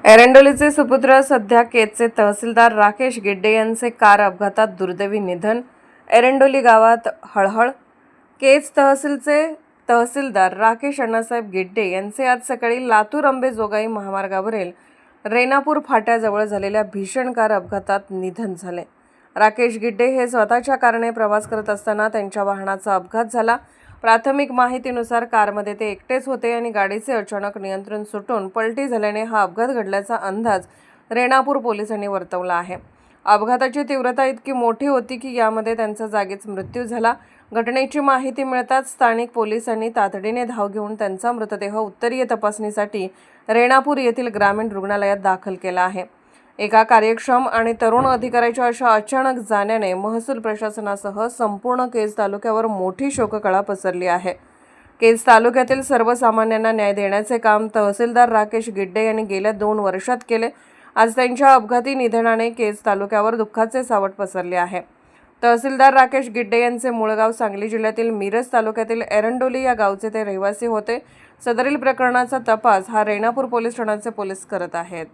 एरंडोलीचे सुपुत्र सध्या केजचे तहसीलदार राकेश गिड्डे यांचे कार अपघातात दुर्दैवी निधन। एरंडोली गावात हळहळ। केज तहसीलचे तहसीलदार राकेश अण्णासाहेब गिड्डे यांचे आज सकाळी लातूर अंबेजोगाई महामार्गावरील रेणापूर फाट्याजवळ झालेल्या भीषण कार अपघातात निधन झाले। राकेश गिड्डे हे स्वतःच्या कारने प्रवास करत असताना त्यांच्या वाहनाचा अपघात झाला। प्राथमिक माहितीनुसार कारमध्ये ते एकटेच होते आणि गाडीचे अचानक नियंत्रण सुटून पलटी झाल्याने हा अपघात घडल्याचा अंदाज रेणापूर पोलिसांनी वर्तवला आहे। अपघाताची तीव्रता इतकी मोठी होती की यामध्ये त्यांचा जागीच मृत्यू झाला। घटनेची माहिती मिळताच स्थानिक पोलिसांनी तातडीने धाव घेऊन त्यांचा मृतदेह उत्तरीय तपासणीसाठी रेणापूर येथील ग्रामीण रुग्णालयात दाखल केला आहे। एका कार्यक्षम आणि तरुण अधिकाऱ्याच्या अशा अचानक जाण्याने महसूल प्रशासनासह संपूर्ण केज तालुक्यावर मोठी शोककळा पसरली आहे। केज तालुक्यातील सर्वसामान्यांना न्याय देण्याचे काम तहसीलदार राकेश गिड्डे यांनी गेल्या 2 वर्षात केले। आज त्यांच्या अपघाती निधनाने केज तालुक्यावर दुःखाचे सावट पसरले आहे। तहसीलदार राकेश गिड्डे यांचे मूळ गाव सांगली जिल्ह्यातील मिरज तालुक्यातील एरंडोली या गावचे ते रहिवासी होते। सदरील प्रकरणाचा तपास हा रेणापूर पोलीस ठाण्याचे पोलीस करत आहेत।